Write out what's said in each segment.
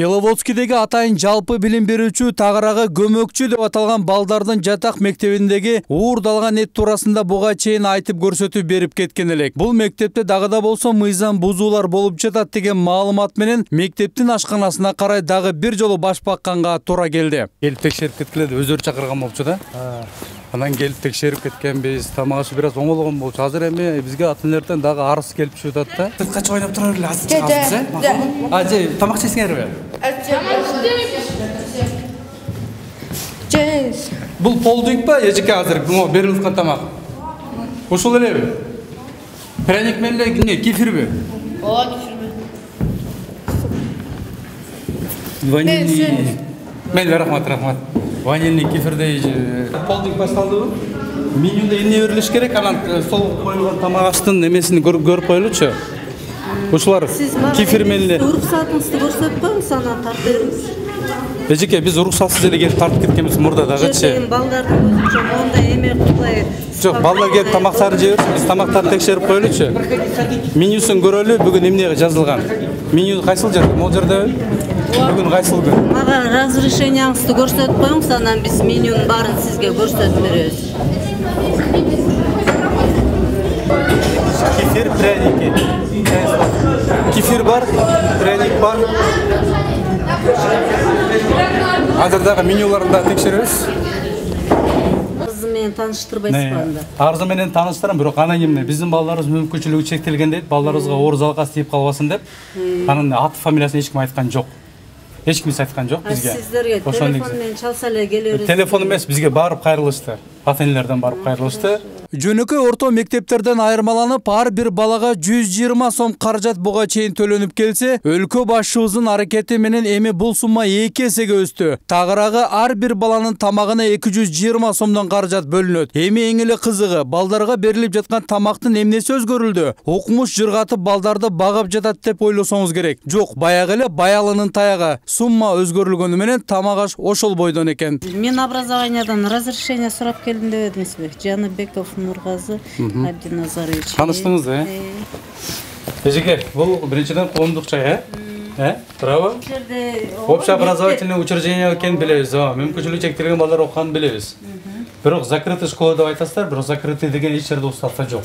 Беловодскийдеги атайын жалпы билим берүүчү тагыраагы көмөкчү деп аталган балдардын жатак мектебиндеги уурдалган эт туурасында буга чейин айтып көрсөтүү берип кеткен элек. Бул мектепте дагы да болсо мыйзам бузуулар болуп жатат деген маалымат менен мектептин ашканасына карай дагы бир жолу баш бакканга туура келди. Келип текшерип кеткиле деп өздөрү чакырган болчу да. Анан келип текшерип кеткенбиз, тамак ашы бир аз оңолгон болчу. Азыр эми бизге ата-энелерден дагы арыз келип түшүп атат да. Сырткачы ойноп турар эле азыр чыгабыз, э? Ажы, тамак жейсиңерби? Жейс. Бул полдук па, эжеке азыр берилип аткан тамак? Ушул элеби? Пряник менен эле кефирби? Ооба, кефирби. Ванильный. Мейли, рахмат. Ванильный кефирдей полдук башталдыбы? Менюда эмне берилиш керек? Анан стол коюлган тамак аштын эмесин көрүп коелучу. Ушулар кефир менен эле. Уруксатыңызды көрсөтпөңүз, анан тартып беребиз. Эжеке, биз уруксатсыз эле келип тартып кеткенбиз мурда дагычы. Балдардын көзүнчө мондай эме кылбай. Жок, балдар келип тамактарын жей берсин, биз тамактарды текшерип коелучу. Менюсун көрөлү, бүгүн эмне жазылган. Меню кайсыл жер? Могу жердеби? Бүгүн кайсыл күн? Мага разрешениеңизди көрсөтүп коюңуз, анан биз менюнун баарын сизге көрсөтүп беребиз. Кефир, пряники. Кефир бар, пряник бар. Азыр дагы менюларын текшеребиз. Арызы менен тааныштырбайсызбы анда? Арызы менен тааныштырам, бирок анонимный. Биздин балдарыбыз мүмкүнчүлүгү чектелген дейт, балдарыбызга оор залгасы тийип калбасын деп. Анын аты фамилиясын эч ким айткан жок. Эч ким айткан жок бизге. Сиздерге телефон менен чалса эле келе бересиз. Телефон эмес, бизге барып кайрылышты. Ата-энелерден барып кайрылышты. Жөнөкөй орто мектептерден айырмаланып, ар бир балага 120 сом каражат буга чейин төлөнүп келсе, өлкө башчыбыздын аракети менен эми бул сумма 2 эсеге өстү. Тагыраагы ар бир баланын тамагына 220 сомдон каражат бөлүнөт. Эми эң эле кызыгы, балдарга берилип жаткан тамактын эмнеси өзгөрүлдү? Окумуш жыргатып балдарды багып жатат деп ойлосоңуз керек. Жок, баягы эле Баялынын таягы. Сумма өзгөрүлгөнү менен тамак аш ошол бойдон экен. Мен образованиядан разрешение сурап келдим деп эдиңизби? Жаныбеков Нургазы Абдиназарович. Таныштыңыз, Эжеке, бул биринчиден коомдук чай, Браво. Общеобразовательный учреждение экенин билебиз, мүмкүнчүлүгү чектелген балдар окуганын билебиз. Бирок закрытый школа деп айтасыздар, бирок закрытый деген эч жерде устатса жок.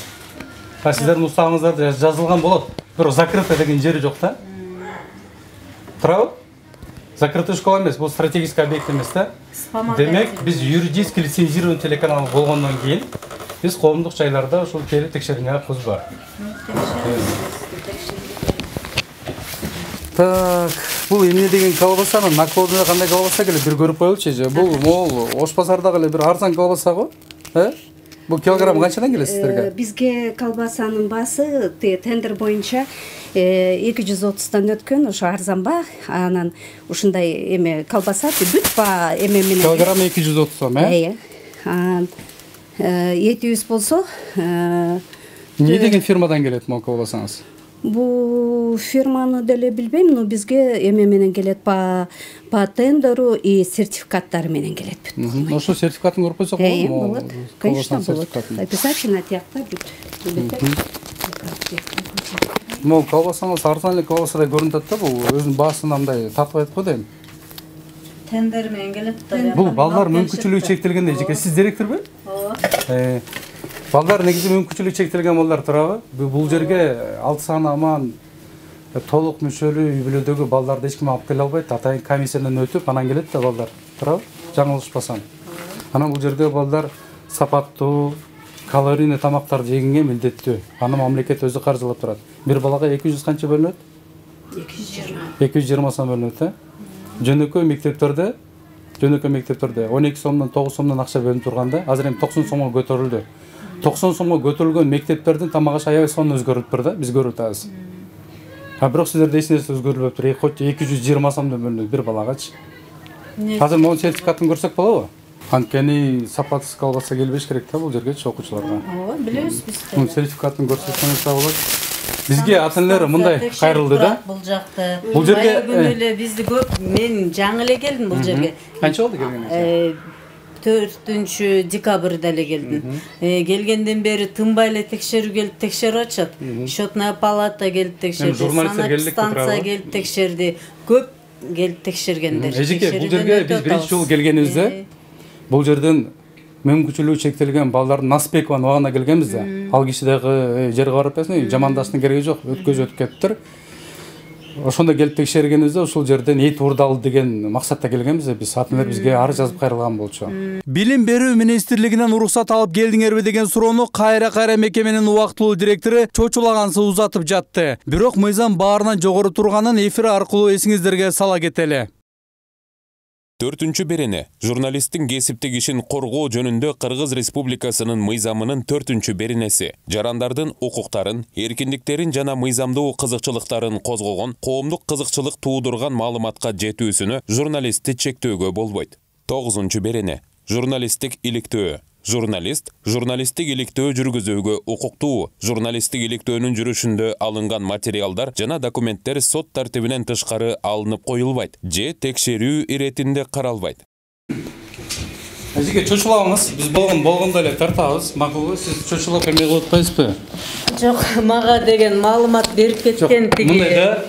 Сиздердин уставыңыздарда жазылган болот, бирок закрытый деген жери жок да. Браво. Закрытый школа эмес, бул стратегический объект эмес да. Демек, биз юридически лицензированный телеканал болгондон кийин биз коомдук жайларда ушул келип текшергенге акыбыз бар. Так, бул эмне деген колбасаны, накладында кандай колбаса келет, бир көрүп коелучу же. Бул могул Ош базардагы эле бир арзан колбаса го, Бул килограмм канчадан келет сиздерге? Бизге колбасанын баасы тендер боюнча 230-дан өткөн, ошо арзанба, анан ушундай эме колбаса бүт ба эме менен. Килограмм 230 сом, Етүүбүз болсо, эмне деген фирмадан келет могу колбасаңыз? Бу фирманы деле билбейм, но бизге эме менен келет по тендеру и сертификаттары менен келет бүт. Ошо сертификатын көрүп койсок болобу? Болот. Конечно, болот. Обязательно тиякта бүт. Могу колбасаңыз арзан эле колбасадай көрүнүп атат да, бул өзүнүн баасына мындай тартпайт го дейм. Тендер менен келет да. Бул балдар мүмкүнчүлүгү чектелгендей, эжеке сиз директорбу? Ооба. Балдар негизи мүмкүнчүлүгү чектелген балдар турабы? Бул жерге 6 саны аман толук мүчөлүү үй бүлөдөгү балдарды эч ким алып келе албайт. Атайын комиссиядан өтүп, анан келет да балдар. Турабы? Жаңылышпасам. Анан бул жерге балдар сапаттуу, калорийный тамактарды жегенге милдеттүү. Аны мамлекет өзү каржылап турат. Бир балага 200 канча бөлүнөт? 220 сом бөлүнөт, Жөнөкөй мектептерде 12 сомдон 9 сомдон акча бөлүнүп турганда, азыр эми 90 сомго көтөрүлдү. 90 сомго көтөрүлгөн мектептердин тамак ашы аябай сонун өзгөрүптүр да, биз көрүп атабыз. Бирок сиздерде эч нерсе өзгөрүлбөптүр. Хоть 220 сомдон бөлүнөт бир балагачы. Азыр могу сертификатын көрсөк болобу? Анткени сапатсыз колбаса келбеш керек да бул жергечи окуучуларга. Ооба, билебиз биз. Мун сертификатын көрсөтсөңүз болот. Бизге ата-энелер мындай кайрылды да. Бул жакта. Бул жерге эле бизди көп, мен жаңы эле келдим бул жерге. Канча болду келгениңизге? 4 декабрда эле келдим. Келгенден бери тынбай эле текшерүү келип текшерип атышат. Счетная палата келип текшерди, санэпидстанция келип текшерди. Көп келип текшергендер. Эжеке, бул жерге биз биринчи жолу келгенибизде бул жерден мүмкүнчүлүгү чектелген балдардын Насбекованын убагына келгенбиз да. Ал киши дагы жерге карап атпайсыңбы, жамандаштын кереги жок, өткөзүп кетиптир. Ошондо келип текшергенибизде ушул жерден эт урдалды деген максатта келгенбиз. Биз ата энелер бизге арыз жазып кайрылган болчу. Билим берүү министрлигинен уруксат алып келдиңерби деген суроону кайра мекеменин убактылуу директору чочулагансыз узатып жатты. Бирок мыйзам баарынан жогору турганын эфир аркылуу эсиңиздерге сала кетели. 4-берене журналисттин кесиптик ишин коргоо жөнүндө Кыргыз Республикасынын мыйзамынын 4-беренеси жарандардын укуктарын, эркиндиктерин жана мыйзамдуу кызыкчылыктарын козгогон, коомдук кызыкчылык туудурган маалыматка жетүүсүнө журналистти чектөөгө болбойт. 9-берене журналисттик иликтөө. Журналист журналисттик иликтөө жүргүзүүгө укуктуу. Журналисттик иликтөөнүн жүрүшүндө алынган материалдар жана документтер сот тартибинен тышкары алынып коюлбайт же текшерүү иретинде каралбайт. Эжеке, чочулабыңыз. Биз болгондо эле тартабыз. Макулбу? Сиз чочулап эме кылып атпайсызбы? Жок, мага деген маалымат берип кеткен тиги.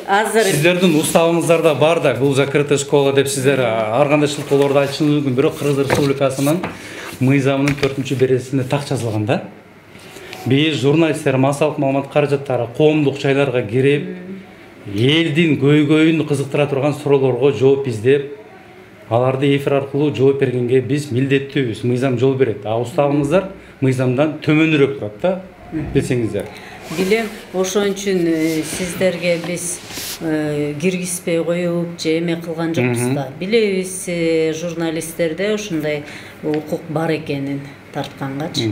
Азыр сиздердин уставыңыздарда бар да, бул закрытая школа деп сиздер ар кандай школаларда айтышыңыз мүмкүн, бирок Кыргыз Республикасынын мыйзамынын 4-беренесинде так жазылган да. Биз журналисттер массалык маалымат каражаттары коомдук жайларга кирип, элдин көйгөйүн кызыктыра турган суроолорго жооп издеп, аларды эфир аркылуу жооп бергенге биз милдеттүүбүз. Мыйзам жол берет. А уставыңыздар мыйзамдан төмөнүрөөк турат да, билсеңиздер. Билем, ошон үчүн сиздерге биз киргизбей коюп же эме кылган жокпуз да. Билебиз, журналисттерде ушундай укук бар экенин тарткангачы.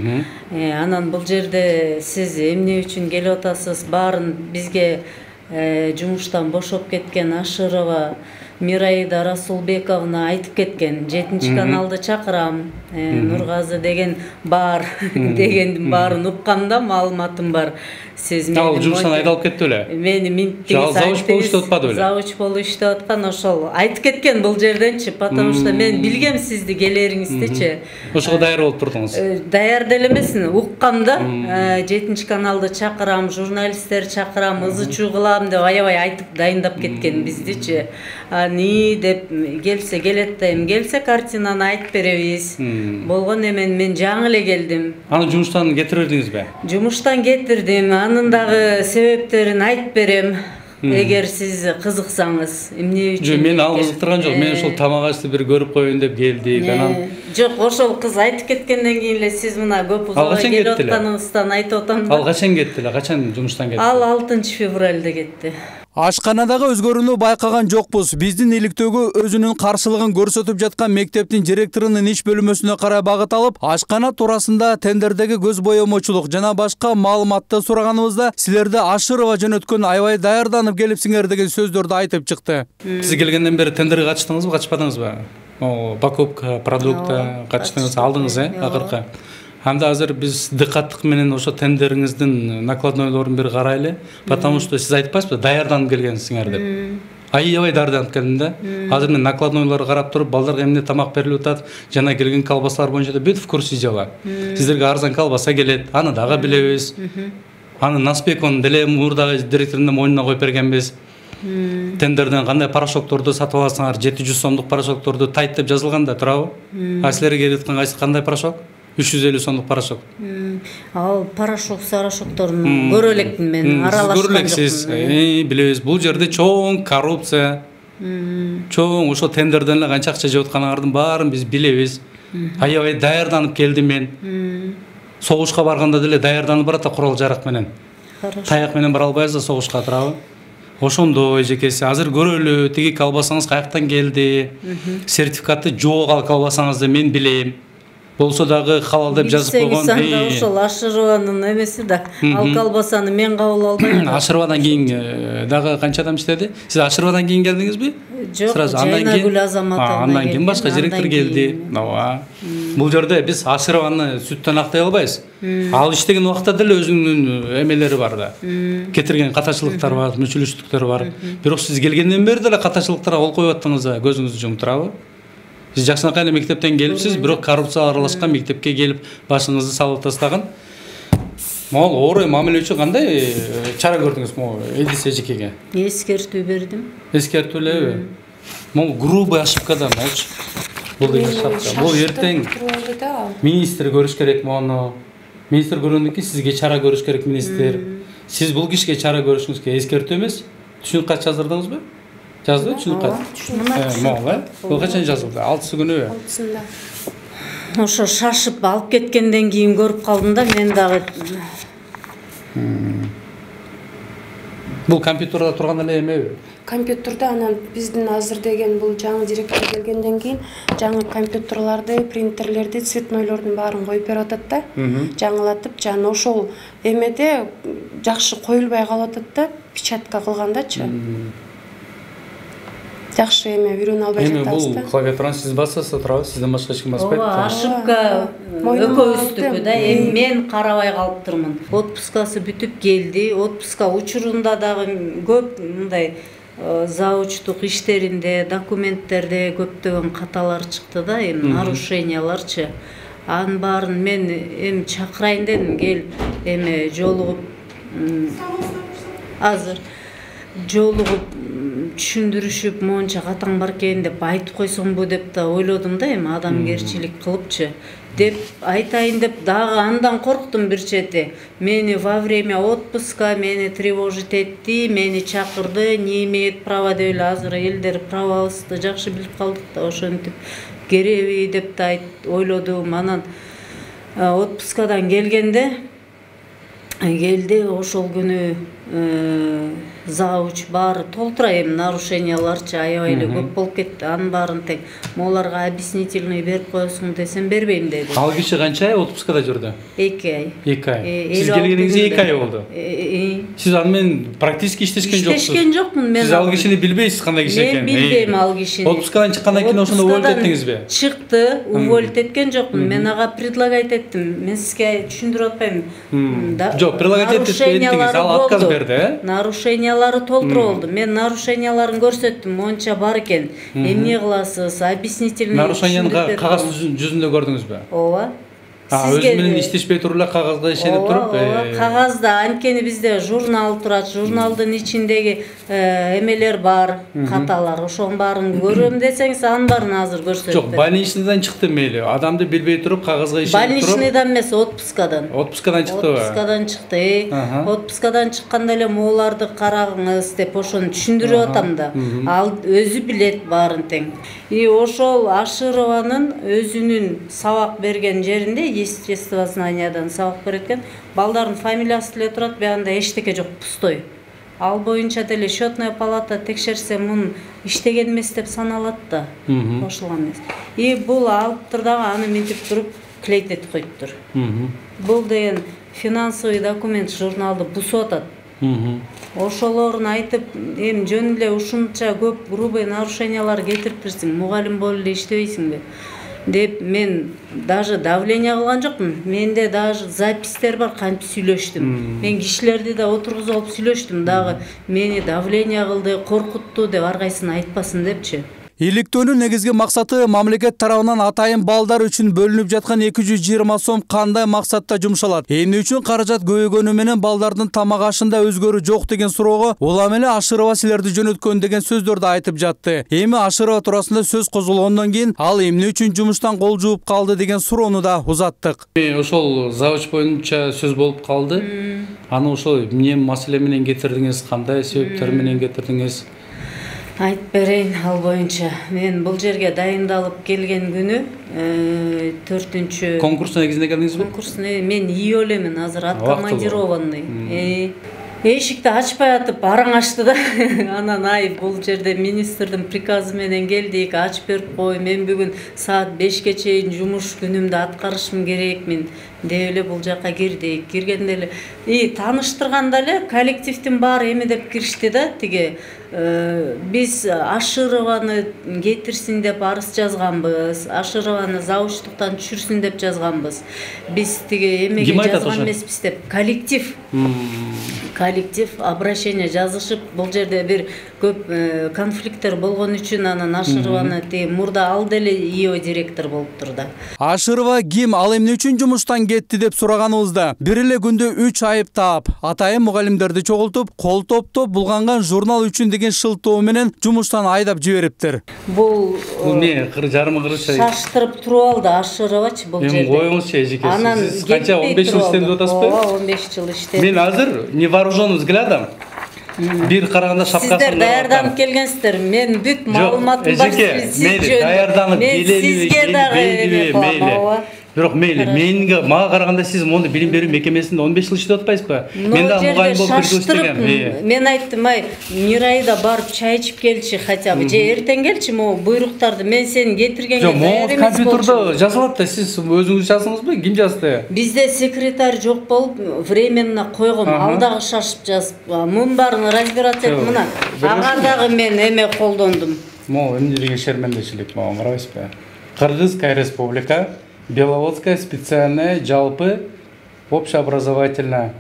Анан бул жерде сиз эмне үчүн келип атасыз? Баарын бизге жумуштан бошоп кеткен Ашырова Мираида Расулбековна айтып кеткен. 7-каналды чакырам, Нургазы деген бар дегендин баарын укканда маалыматым бар. Сиз мени ал жумуштан айдалып кетти эле. Мени минттиңиз завуч болуп иштеп атпады эле. Завуч болуп иштеп аткан ошол айтып кеткен бул жерденчи, потому что мен билгем сизди келериңиздичи. Ошого даяр болуп турдуңуз. Даяр деле эмесин, укканда 7-каналды чакырам, журналисттер чакырам, ызы-чуу кылам деп аябай айтып дайындап кеткен биздичи. Ани деп келсе келет да, келсе картинаны айтып беребиз. Болгон эмен мен жаңы эле келдим. Аны жумуштан кетирдиңизби? Жумуштан кетирдим. Анын дагы себептерин айтып берем. Эгер сиз кызыксаңыз, эмне үчүн? Мен ал кызыктырган жок. Мен ошол тамак ашты бир көрүп коеюн деп келдик. Анан жок, ошол кыз айтып кеткенден кийин эле сиз мына көп узага келип атканыңыздан айтып атам да. Ал качан кетти эле? Качан жумуштан кетти? Ал 6-февралда кетти. Ашканадагы өзгөрүүнү байкаган жокпуз. Биздин иликтөөгө өзүнүн каршылыгын көрсөтүп жаткан мектептин директорунун иш бөлүмөсүнө карай багыт алып, ашкана туурасында тендердеги көз боемочулук жана башка маалыматты сураганыбызда силерди Ашырова жөнөткөн аябай даярданып келипсиңер деген сөздөрдү айтып чыкты. Сиз келгенден бери тендерге катыштыңызбы, катышпадыңызбы? Покупка продукта катыштыңыз, алдыңыз, акыркы. Анда азыр биз дыкаттык менен ошо тендериңиздин накладнойлорун бир карайлы, потому что сиз айтпайсызбы, даярданып келгенсиңер деп. Аябай даярданып келдим да. Азыр мен накладнойлорду карап туруп, балдарга эмне тамак берилип атат, жана келген колбасалар боюнча да бүт в курсе дела. Сиздерге арзан колбаса келет, аны дагы билебиз. Аны Насбековдун деле мурдагы директорунун мойнуна коюп бергенбиз. Тендерден кандай порошокторду сатып алсаңар, 700 сомдук порошокторду тайт деп жазылган да, турабы? А силерге келип аткан кайсы кандай порошок? 350 сомдук порошок. Ал порошокторун көрө элекмин мен, аралашкан жокмун. Билебиз, бул жерде чоң коррупция. Чоң ошо тендерден эле канча акча жеп атканыңардын баарын биз билебиз. Аябай даярданып келдим мен. Согушка барганда деле даярданып барат да курал жарак менен. Таяк менен бара албайбыз да согушка, турабы? Ошондой эжекеси, азыр көрөлү, тиги колбасаңыз каяктан келди, сертификаты жок ал колбасаңызды мен билем. Болсо дагы халал деп жазып койгон. Ошол Ашырованын эмеси да, ал колбасаны мен кабыл албайм. Ашыровандан кийин дагы канча адам иштеди? Сиз Ашыровандан кийин келдиңизби? Жок, Жайнагүл Азаматовна. Андан кийин башка директор келди. Бул жерде биз Ашырованы сүттөн актай албайбыз. Ал иштеген убакта деле өзүнүн эмелери бар да. Кетирген катачылыктар бар, мүчүлүштүктөр бар. Бирок сиз келгенден бери деле катачылыктарга кол коюп аттыңыз да, көзүңүздү жумуп турабы? Сиз жакшынакай эле мектептен келипсиз, бирок коррупцияга аралашкан мектепке келип башыңызды салып тастаган. Могул орой мамиле үчүн кандай чара көрдүңүз могу Эдис эжекеге? Эскертүү бердим. Эскертүү элеби? Могу грубый ошибка да, молчу. Бул эртең министр көрүш керек мону. Министр көргөндөн кийин сизге чара көрүш керек министр. Сиз бул кишиге чара көрүшүңүзгө эскертүү эмес. Түшүнүк кат жаздырдыңызбы? Жаздыбы түшүнүк кат? Могу, бул качан жазылды? 6 күнү. 6-сында. Ошо шашып алып кеткенден кийин көрүп калдым да, мен дагы. Бул компьютерде турган эле эмеби? Компьютерде анан биздин азыр деген бул жаңы директор келгенден кийин жаңы компьютерларды, принтерлерди, цветнойлордун баарын коюп берип атат да. Жаңылатып, жана ошол эмеде жакшы коюлбай калып атат да, печатка кылгандачы. Жакшы эме үйрөнө албай жатабыз да. Бул клавиатураны сиз басасыз, турабы, сизден башка эч ким баспайт. Ошибка экөөбүздүкү да. Эми мен карабай калыптырмын. Отпускасы бүтүп келди. Отпуска учурунда дагы көп мындай заучтук иштеринде, документтерде көптөгөн каталар чыкты да, эми нарушенияларчы. Анын баарын мен эми чакырайын дедим, кел эми жолугуп азыр жолугуп түшүндүрүшүп, монча катаң бар экен деп айтып койсомбу деп да ойлодум да, эми адамгерчилик кылыпчы деп айтайын деп дагы андан корктум бир чети. Мени во время отпуска мени тревожить этти, мени чакырды, не имеет права деп эле азыр элдер правабызды жакшы билип калдык да, ошентип кереби деп да ойлодум. Анан отпускадан келди, ошол күнү зауч баары толтура, эми нарушенияларчы аябай эле көп болуп кетти. Анын баарын тең моларга объяснительный берип коесуң десем бербейм деди. Ал киши канча ай отпускада жүрдү? 2 ай. 2 ай. Сиз келгениңизде 2 ай болду. Сиз аны менен практически иштешкен жоксуз. Иштешкен жокмун мен. Сиз ал кишини билбейсиз кандай киши экенин. Мен билбейм ал кишини. Отпускадан чыккандан кийин ошондо уволить эттиңизби? Чыкты, уволить эткен жокмун. Мен ага предлагать эттим. Мен сизге түшүндүрүп атпайм. Жок, предлагать эттиңиз, ал отказ берди, нарушениялары толтуруп болду. Мен нарушенияларын көрсөттүм, монча бар экен. Эмне кыласыз? Объяснительный. Нарушенияны кагаз жүзүндө көрдүңүзбү? Ооба. Өзү менен иштешпей туруп эле кагазга ишенип туруп. Кагазда анткени бизде журнал турат, журналдын ичиндеги эмелер бар, каталар, ошонун баарын көрөм десеңиз, анын баарын азыр көрсөтөм. Жок, больничныйдан чыкты мейли. Адамды билбей туруп кагазга ишенип туруп. Больничныйдан эмес, отпускадан. Отпускадан чыктыбы? Отпускадан чыкты. Отпускадан чыкканда эле моуларды карагыңыз деп ошону түшүндүрүп атам да. Ал өзү билет баарын тең. Ошол Ашырованын өзүнүн сабак берген жеринде естествознаниядан сабак береткен, балдардын фамилиясы деле турат, буягында эчтеке жок, пустой. Ал боюнча деле счетная палата текшерсе мун иштеген эмес деп саналат да, кошулган эмес. Бул алыптыр дагы аны минтип туруп клейтетип коюптур. Бул деген финансовый документ журналды бусуп атат. Ошолорун айтып, эми жөн эле ушунча көп грубый нарушениялар кетирип берсиң, мугалим болуп эле иштебейсиңби деп мен даже давление кылган жокмун. Менде даже запистер бар, кантип сүйлөштүм. Мен кишилерди да отургузуп алып сүйлөштүм дагы, мени давление кылды, коркутту деп ар кайсын айтпасын депчи. Иликтөөнүн негизги максаты мамлекет тарабынан атайын балдар үчүн бөлүнүп жаткан 220 сом кандай максатта жумшалат? Эмне үчүн каражат көбөйгөнү менен балдардын тамак ашында өзгөрүү жок деген суроого улам эле Ашырова силерди жөнөткөн деген сөздөрдү айтып жатты. Эми Ашырова туурасында сөз козголгондон кийин ал эмне үчүн жумуштан кол жууп калды деген суроону да узаттык. Ошол завуч боюнча сөз болуп калды. Аны ошол эмне маселе менен кетирдиңиз, кандай себептер менен кетирдиңиз? Айтып берейин ал боюнча. Мен бул жерге дайындалып келген күнү 4-чү конкурс негизинде келдиңизби? Конкурс мен июлемин, азыр откомандированный. Эшикти ачпай атып араң ачты да. Анан бул жерде министрдин приказы менен келдик, ачып берип кой, мен бүгүн саат 5ке чейин жумуш күнүмдү аткарышым керекмин деп эле бул жака кирдик. Киргенде эле тааныштырганда эле коллективдин баары эме деп киришти да, тиги биз Ашырованы кетирсин деп арыз жазганбыз, Ашырованы завучтуктан түшүрсүн деп жазганбыз. Биз тиги эмеге жазган эмеспиз деп коллектив обращение жазышып, бул жерде бир көп конфликттер болгон үчүн анан Ашырованы мурда ал деле ИО директор болуптур да. Ашырова ким, ал эмне үчүн жумуштан кетти деп сураганыбызда бир эле күндө 3 айып таап, атайын мугалимдерди чогултуп, кол топтоп булганган журнал үчүн деген шылтоо менен жумуштан айдап жибериптир. Бул не жарымы кырыча шаштырып туруп алды, ашырабачы бул жерде. Коюңузчу эжеке, сиз канча 15 жыл иштеп атасызбы? Ооба, 15 жыл иштеп. Мен азыр невооруженный взглядом бир караганда шапкасын Сиздер даярданып келгенсиздер. Мен бүт маалыматым бар. Мейли, даярданып келели, бирок мейли, мага караганда сиз монда билим берүү мекемесинде 15 жыл иштеп атпайсызбы? Мен да мугалим болуп киргизген. Мен айттым, ай, Мирайда барып чай ичип келчи хотя бы. Же эртең келчи, могу буйруктарды мен сени кетиргенге даяр эмес болчу. Компьютерде жазылат да, сиз өзүңүз жаздыңызбы? Ким жазды? Бизде секретарь жок болуп, временно койгом, алдагы шашып жазып, мун баарын разбирать этип мына. Агардагы мен эме колдондум. Могу эмне деген шермендечилик, могу карабайсызбы? Кыргызская республика, Беловодская специальная жалпы общеобразовательная.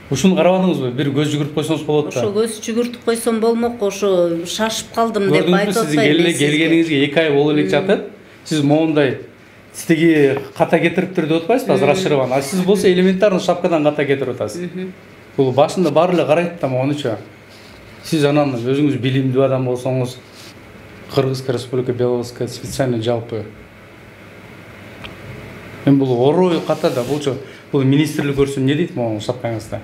Ушуну карабадыңызбы? Бир көз жүгүрүп койсоңуз болот да. Ошо көз жүгүртүп койсом болмок, ошо шашып калдым деп айтып атпайбы. Сиз келгениңизге 2 ай болуп элек жатып, сиз моундай тиги ката кетириптир деп атпайсызбы? Азыр ашырган. А сиз болсо элементарный шапкадан ката кетирип атасыз. Бул башында баары эле карайт да монучу. Сиз анан өзүңүз билимдүү адам болсоңуз, Кыргызская республика Беловодская специальный жалпы. Мен бул орой ката да, бул министрлик көрсүн не дейт могу шапкаңызда?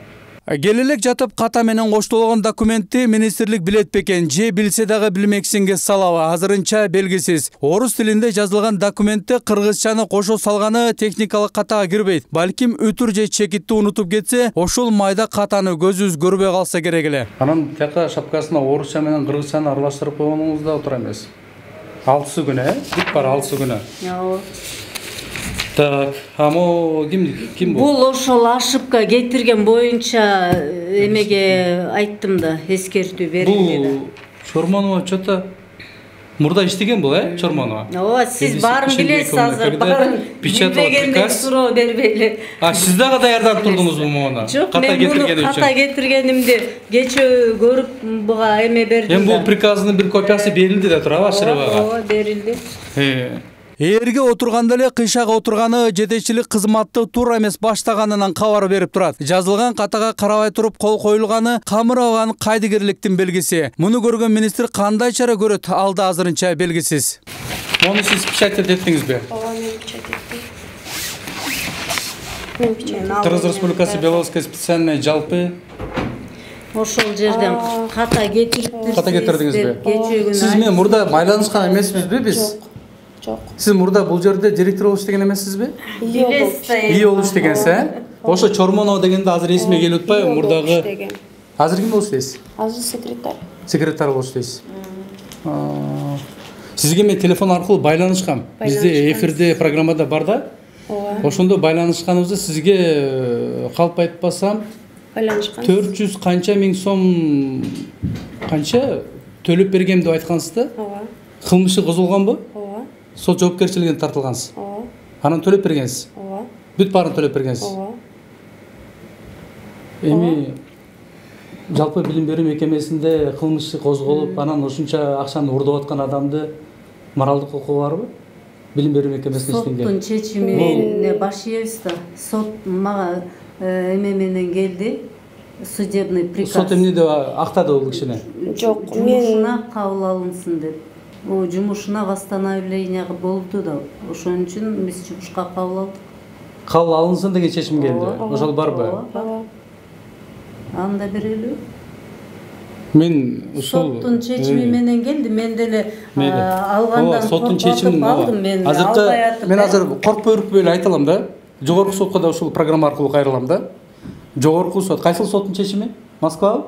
Келелек жатып ката менен коштолгон документти министрлик билет бекен, же билсе дагы билмексинге салабы азырынча белгисиз. Орус тилинде жазылган документте кыргызчаны кошо салганы техникалык катага кирбейт. Балким өтүр же чекитти унутуп кетсе, ошол майда катаны көзүбүз көрбөй калса керек эле. Анан тияка шапкасына орусча менен кыргызчаны аралаштырып койгонуңуз да отура эмес. 6 күнү, бүт бар 6 күнү. Так, амо ким бул? Бул ошол ошибка кетирген боюнча эмеге айттым да, эскертүү берилди да. Бул Чормонова чото мурда иштеген бул, Чормонова? Ооба, сиз баарын билесиз азыр, баарын билбегенде суроо бербейли. А сиз дагы даярданып турдуңузбу муну? Жок, мен муну ката кетиргенимди кечээ көрүп буга эме бердим. Эми бул приказдын бир копиясы берилди да турабы Ашырбага? Ооба, берилди. Ээрге отурганда эле кыйшага отурганы жетекчилик кызматты туура эмес баштаганынан кабар берип турат. Жазылган катага карабай туруп кол коюлганы камырабаган кайдыгерликтин белгиси. Муну көргөн министр кандай чара көрөт, ал да азырынча белгисиз. Муну сиз печать эттиңизби? Ооба, мен печать эттим. Кыргыз Республикасы Беловодская специальная жалпы Ошол жерден ката кетириптирсиз. Ката кетирдиңизби? Сиз менен мурда байланышкан эмеспизби биз? Жок. Сиз мурда бул жерде директор болуп иштеген эмессизби? Ии болуп иштегенсиз, Ошо Чормонова дегенде азыр эсиме келип атпайбы, мурдагы. Азыр ким болуп иштейсиз? Азыр секретарь. Секретарь болуп иштейсиз. Сизге мен телефон аркылуу байланышкам. Бизде эфирде программада бар да. Ооба. Ошондо байланышканыбызды сизге калп айтпасам Байланышкан. 400 канча миң сом канча төлөп бергем деп айткансыз да? Ооба. Кылмышы козулганбы? Ооба. Сот жоопкерчилигине тартылгансыз. Ооба. Анан төлөп бергенсиз. Ооба. Бүт баарын төлөп бергенсиз. Ооба. Эми жалпы билим берүү мекемесинде кылмыш козголуп, анан ушунча акчаны урдап аткан адамды моралдык укугу барбы? Билим берүү мекемесинде иштеген. Соттун чечимине баш ийебиз да. Сот мага эме менен келди. Судебный приказ. Сот эмне деп актады бул кишини? Жок, жумушуна кабыл алынсын деп. О жумушуна восстановление болду да. Ошон үчүн биз жумушка кабыл алдык. Кабыл алынсын деген чечим келди. Ошол барбы? Ооба. Анда берелүү. Мен ушул соттун чечими менен келди. Мен деле алгандан соттун чечимин алдым. Мен азыркы мен азыр коркпой үркпөй эле айталам да. Жогорку сотко да ушул программа аркылуу кайрылам да. Жогорку сот кайсыл соттун чечими? Москва?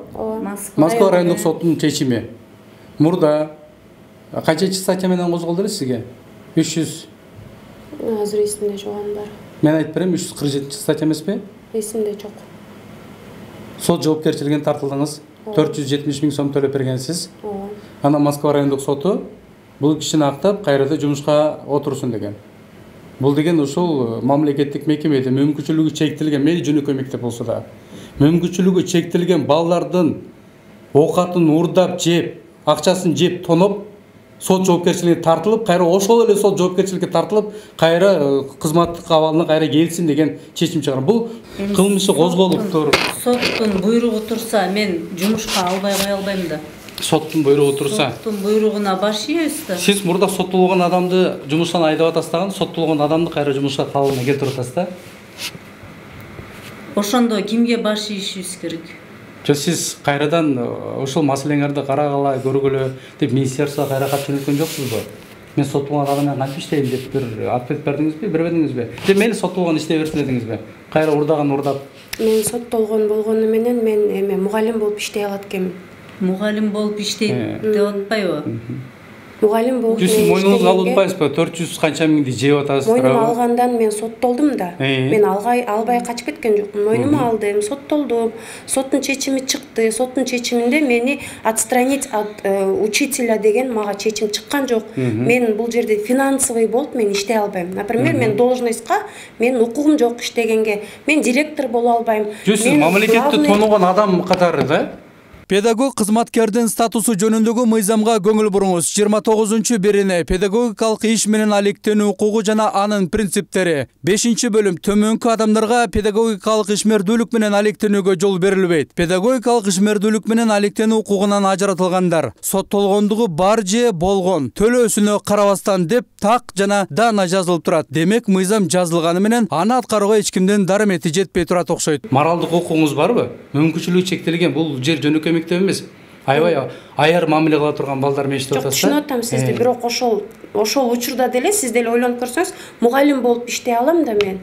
Москва райондук соттун чечими. Мурда канчанчы статья менен козголду эле сизге? 300. Азыр эсимде жок анын баары. Мен айтып берем, 347 статья эмеспи? Эсимде жок. Сот жоопкерчилигине тартылдыңыз. 470 миң сом төлөп бергенсиз. Ооба. Анан Москва райондук соту бул кишини актап, кайрада жумушка отурсун деген. Бул деген ушул мамлекеттик мекемеде мүмкүнчүлүгү чектелген, мейли жөнөкөй мектеп болсо да, мүмкүнчүлүгү чектелген балдардын оокатын урдап жеп, акчасын жеп тоноп, сот жоопкерчилигине тартылып, кайра ошол эле сот жоопкерчиликке тартылып, кайра кызматтык абалына кайра келсин деген чечим чыгарган. Бул кылмыш козголуптур. Соттун буйругу турса, мен жумушка албай кое албайм да. Соттун буйругу турса. Соттун буйругуна баш ийебиз да. Сиз мурда соттолгон адамды жумуштан айдап атасыз дагы, соттолгон адамды кайра жумушка кабылына келтирип атасыз да? Ошондо кимге баш ийишибиз керек? Сиз кайрадан ушул маселеңерди карагыла, көргүлө деп министерствого кайра кат жөнөткөн жоксузбу? Мен соттолгон адам менен кантип иштейм деп бир ответ бердиңизби, бербедиңизби? Же мени соттолгон иштей берсин дедиңизби? Кайра урдаган урдап. Мен соттолгон болгону менен мен эме мугалим болуп иштей алат экенмин. Мугалим болуп иштейт деп атпайбы? Мугалим болуп Сиз мойнуңузга алып атпайсызбы? 400 канча миңди жеп атасыз. Мойнума алгандан мен соттолдум да. Мен албай качып кеткен жокмун. Мойнума алдым, соттолдум. Соттун чечими чыкты. Соттун чечиминде мени отстранить от учителя деген мага чечим чыккан жок. Мен бул жерде финансовый болуп мен иштей албайм. Например, мен должностька мен укугум жок иштегенге. Мен директор боло албайм. Сиз мамлекетти тонуган адам катары да? Педагог кызматкердин статусу жөнүндөгү мыйзамга көңүл буруңуз. 29-берене педагогикалык иш менен алектенүү укугу жана анын принциптери. 5-бөлүм төмөнкү адамдарга педагогикалык ишмердүүлүк менен алектенүүгө жол берилбейт. Педагогикалык ишмердүүлүк менен алектенүү укугунан ажыратылгандар соттолгондугу бар же болгон, төлөөсүнө карабастан деп так жана дана жазылып турат. Демек, мыйзам жазылганы менен аны аткарууга эч кимдин дарамети жетпей турат окшойт. Моралдык укугуңуз барбы? Мүмкүнчүлүгү чектелген бул жер жөнөкөй мектеп эмес. Аябай аяр мамиле кыла турган балдар менен иштеп атасыз. Түшүнүп атам сизди, бирок ошол учурда деле сиз деле ойлонуп көрсөңүз, мугалим болуп иштей алам да мен.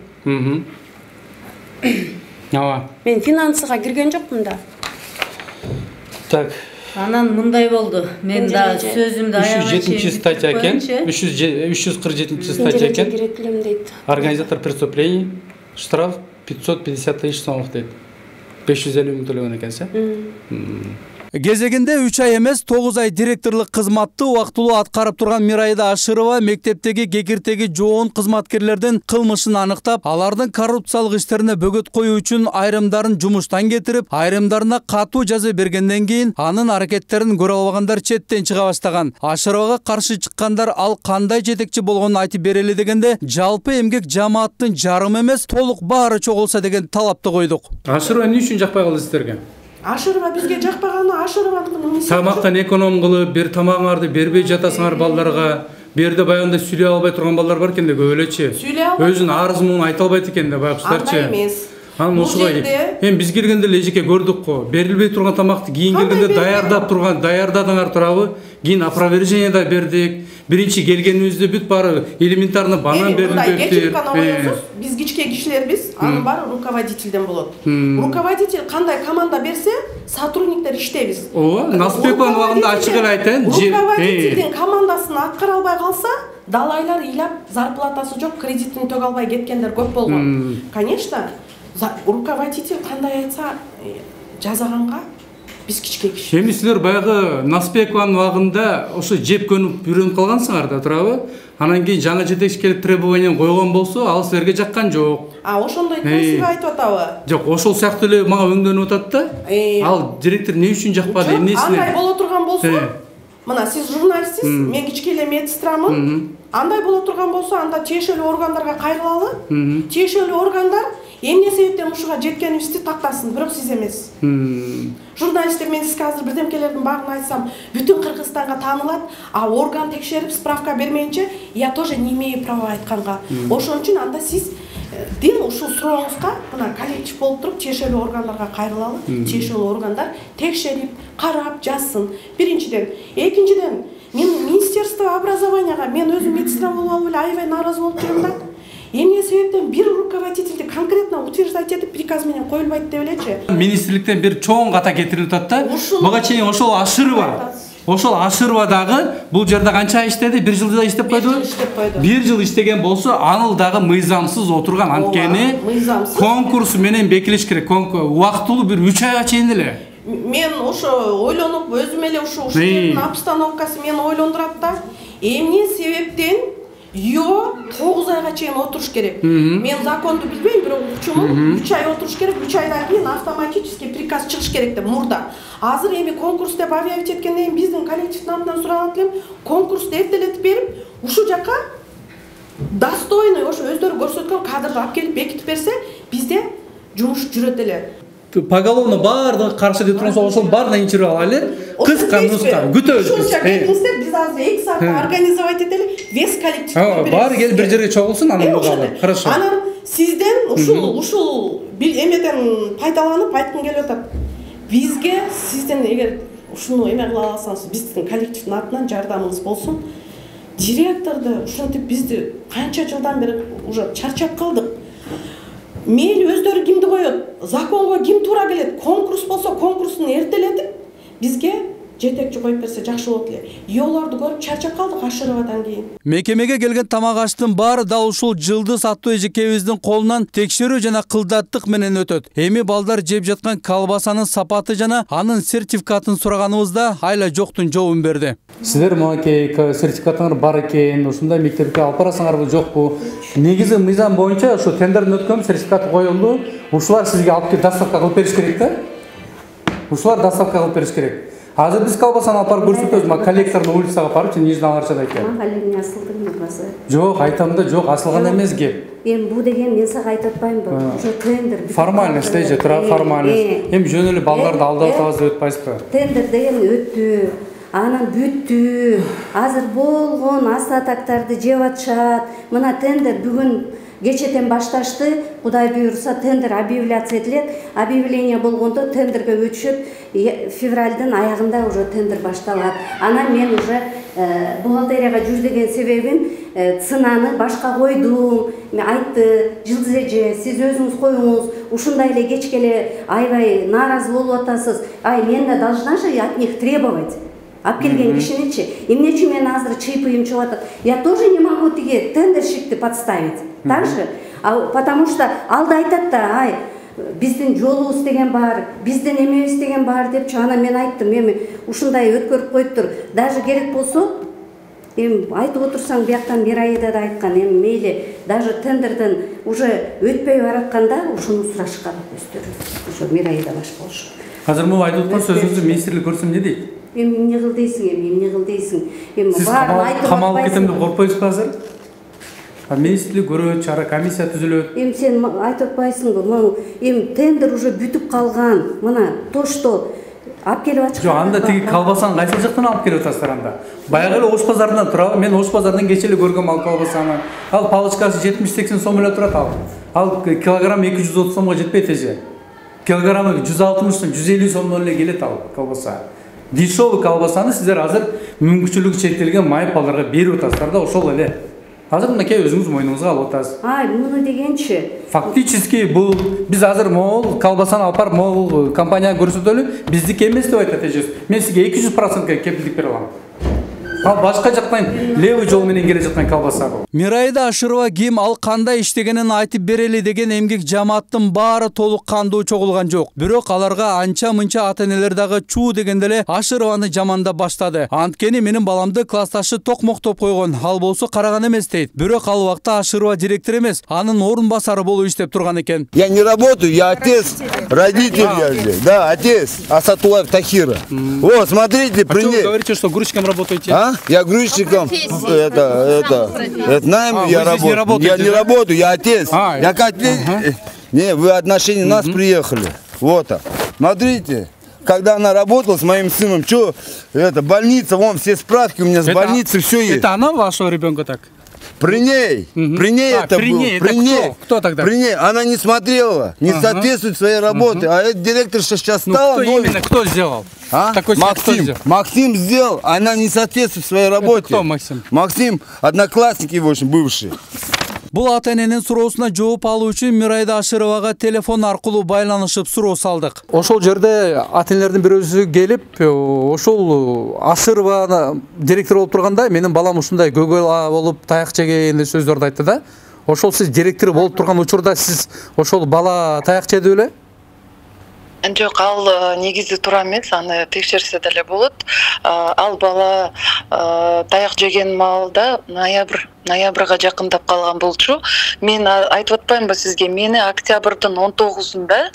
Ооба. Мен финансыга кирген жокмун да. Так. Анан мындай болду. Мен да сөзүмдү аягына 307 статья экен. 347 статья экен. Организатор преступлений. Штраф 550 тысяч сомдук дейт. 550 миң төлөгөн экенсиз. Кезегинде 3 ай эмес 9 ай директорлук кызматты убактылуу аткарып турган Мирайда Ашырова мектептеги кекиртеги жоон кызматкерлердин кылмышын аныктап, алардын коррупциялык иштерине бөгөт коюу үчүн айрымдарын жумуштан кетирип, айрымдарына катуу жаза бергенден кийин анын аракеттерин көрө албагандар четтен чыга баштаган. Ашыровага каршы чыккандар ал кандай жетекчи болгонун айтып берели дегенде, жалпы эмгек жамааттын жарымы эмес, толук баары чогулса деген талапты койдук. Ашырова эмне үчүн жакпай калды сиздерге? Ашырова бизге жакпаганы Ашырованын тамактан эконом кылып, бир тамагыңарды бербей жатасыңар балдарга. Берде баягында сүйлөй албай турган балдар бар экен да көп элечи. Өзүнүн арыз муун айта албайт экен да байкуштарчы. Андай эмес. Анан ушуга эми биз келгенде эле эжеке көрдүк го. Берилбей турган тамакты кийин келгенде даярдадыңар турабы? Кийин опровержение да бердик. Биринчи келгенибизде бүт баары элементарно банан берилбептир. Биз кичке кишилербиз, анын баары руководителден болот. Руководитель кандай команда берсе, сотрудниктер иштейбиз. Ооба, Насыпбекованын убагында ачык эле айтайын. Руководителдин командасын аткара албай калса, далайлар ыйлап, зарплатасы жок, кредитин төг албай кеткендер көп болгон. Конечно, руководитель кандай айтса жазаганга биз кичке киши. Эми силер баягы Насыпбекованын убагында ошо жеп көнүп үйрөнүп калгансыңар да, турабы? Анан кийин жаңы жетекчи келип требование койгон болсо, ал силерге жаккан жок. Ошондой кайсыга айтып атабы? Жок, ошол сыяктуу эле мага өңдөнүп атат да. Ал директор эмне үчүн жакпады, эмнесине? Андай боло турган болсо, мына сиз журналистсиз, мен кичке эле медсестрамын. Андай боло турган болсо, анда тиешелүү органдарга кайрылалы. Тиешелүү органдар эмне себептен ушуга жеткенибизди тактасын, бирок сиз эмес. Журналисттер, мен сизге азыр бирдемкелердин баарын айтсам, бүтүн Кыргызстанга таанылат, а орган текшерип справка бермейинче, я тоже не имею права айтканга. Ошон үчүн анда сиз дем ушул сурооңузга мына коллектив болуп туруп тиешелүү органдарга кайрылалы. Тиешелүү органдар текшерип, карап, жазсын. Биринчиден, экинчиден, мен Министерство образованияга мен өзүм медсестра болуп алып эле аябай нааразы болуп жүрөм да. Эмне себептен бир руководительди конкретно утверждать этип приказ менен коюлбайт деп элечи. Министрликтен бир чоң ката кетирилип атат да. Буга чейин ошол Ашырова дагы бул жерде канча иштеди? 1 жылда иштеп койдубу? 1 жыл иштеген болсо, аныл дагы мыйзамсыз отурган, анткени конкурс менен бекилиш керек. Убактылуу бир 3 айга чейин эле. Мен ошо ойлонуп, өзүм эле ушул жердин обстановкасы мени ойлондурат да. Эмне себептен 9 айга чейин отуруш керек. Мен законду билбейм, бирок укчумун 3 ай отуруш керек, 3 айдан кийин автоматически приказ чыгыш керек деп мурда. Азыр эми конкурс деп объявить эткенден кийин биздин коллективдин атынан сурап элем, конкурсту эртелетип берип, ушул жака достойный ошо өздөрү көрсөткөн кадрды алып келип бекитип берсе, бизде жумуш жүрөт эле. Поголовно баардыгы каршы деп турсак, ошол баарына интервью алайлы. Кыска нуска күтөбүз. Ушунча келиңиздер, биз азыр 2 саатта организовать этели, вес коллектив. Баары келип бир жерге чогулсун, анан бугалы. Хорошо. Анан сизден ушул эмеден пайдаланып айткым келип атат. Бизге сизден эгер ушуну эме кыла алсаңыз, биздин коллективдин атынан жардамыңыз болсун. Директорду ушинтип бизди канча жылдан бери уже чарчап калдык. Мейли өздөрү кимди коет, законго ким туура келет, конкурс болсо конкурстун эртелетип бизге жетекчи коюп берсе жакшы болот эле. Йолорду көрүп чарчап калдык Ашыровадан кийин. Мекемеге келген тамак аштын баары дал ушул Жылдыз аттуу эжекебиздин колунан текшерүү жана кылдаттык менен өтөт. Эми балдар жеп жаткан колбасанын сапаты жана анын сертификатын сураганыбызда айла жоктун жообун берди. Сиздер мынакей сертификатыңар бар экен, ушундай мектепке алып барасыңарбы жокпу? Негизи мыйзам боюнча ушу тендердин өткөн сертификаты коюлду. Ушулар сизге алып келип доставка кылып бериш керек да? Ушулар доставка кылып бериш керек. Азыр биз колбасаны алып барып көрсөтөбүз, ма коллекторду улицага барып, Нижний Аларчада экен. Мага эле асылдын басы. Жок, айтам да жок, асылган эмес кеп. Эми бул деген мен сага айтып атпаймынбы? Уже тендер. Формальность же, тура формальность. Эми жөн эле балдарды алдап атабыз деп атпайсызбы? Тендер деген өттү. Анан бүттү. Азыр болгон остатактарды жеп атышат. Мына тендер бүгүн кечетен башташты. Кудай буйруса тендер объявляция этилет. Объявление болгондо тендерге өтүшөт. Февралдын аягында уже тендер башталат. Анан мен уже бухгалтерияга жүр деген себебин ценаны башка койдум. Мен айтты, Жылдыз эже, сиз өзүңүз коюңуз. Ушундай эле кечке эле аябай нааразы болуп атасыз. Ай, мен да должна же от них требовать. Алып келген кишиничи. Эмне үчүн мен азыр чыйпыйым чыгып атат? Я тоже не могу тиги тендерщикти подставить. Так же? Потому что алда айтат да, ай, биздин жолубуз деген бар, биздин эмебиз деген бар депчи. Ана мен айттым, эми ушундай өткөрүп коюптур. Даже керек болсо, эми айтып отурсаң, бияктан Мираида да айткан, эми мейли, даже тендерден уже өтпөй баратканда ушуну сурашкан өздөрү. Ошо Мираида баш болушу. Азыр могу айтып аткан сөзүңүздү министрлик көрсөм эмне дейт? Эми эмне кыл дейсиң, эмне кыл дейсиң? Эми баарын айтып камалып кетем деп коркпойсузбу азыр? Министрлик көрөт, чара комиссия түзүлөт. Эми сен айтып атпайсыңбы? Могу эми тендер уже бүтүп калган. Мына тошто алып келип атышкан. Жок, анда тиги колбасаны кайсы жактан алып келип атасыздар анда? Баягы эле Ош базарынан турабы? Мен Ош базарынан кече эле көргөм ал колбасаны. Ал палочкасы 70-80 сом эле турат ал. Ал килограмм 230 сомго жетпейт эже. Килограммы 160 сом, 150 сомдон эле келет ал колбаса. Дешевый колбасаны сиздер азыр мүмкүнчүлүгү чектелген майыпаларга берип атасыздар да, ошол эле. Азыр мынакей өзүңүз мойнуңузга алып атасыз. Ай, муну дегенчи. Фактически бул биз азыр могул колбасаны алып барып могул компанияга көрсөтөлү, биздики эмес деп айтат эжеси. Мен сизге 200% кепилдик бере алам. Ал башка жактан левый жол менен келе жаткан колбаса бул. Мираида Ашырова ким ал кандай иштегенин айтып берели деген эмгек жамааттын баары толук кандуу чогулган жок. Бирок аларга анча-мынча ата-энелер дагы чуу дегенде эле Ашырованы жамандап баштады. Анткени менин баламды классташы токмоктоп койгон, ал болсо караган эмес дейт. Бирок ал убакта Ашырова директор эмес, анын орун басары болуп иштеп турган экен. Я не работаю, я отец, родитель я здесь. Да, отец Асатулаев Тахира. Вот, смотрите, при ней. Вы говорите, что грузчиком работаете? Я грузчиком, знаем, я работаю. Я не работаю, я отец. Я как не, вы отношения нас приехали. Вот, смотрите, когда она работала с моим сыном, что это больница, вон все справки у меня с больницы, все есть. Это она вашего ребенка так? При ней это было. При ней. Кто тогда? При ней. Она не смотрела, не соответствует своей работе. А этот директор сейчас стала. Кто именно? Кто сделал? Максим сделал, она не соответствует своей работе. Кто Максим? Максим, одноклассник его, бывший. Бул ата-эненин суроосуна жооп алуу үчүн Мираида Ашыровага телефон аркылуу байланышып суроо салдык. Ошол жерде ата-энелердин бирөөсү келип, ошол Ашырова директор болуп турганда, менин балам ушундай көгөл болуп таяк жеген деп сөздөрдү айтты да. Ошол сиз директор болуп турган учурда сиз ошол бала таяк жеди беле? Жок, ал негизи туура эмес, аны текшерсе деле болот. Ал бала таяк жеген маалда ноябрга жакындап калган болчу. Мен айтып атпаймынбы сизге, мени октябрдын 19-сунда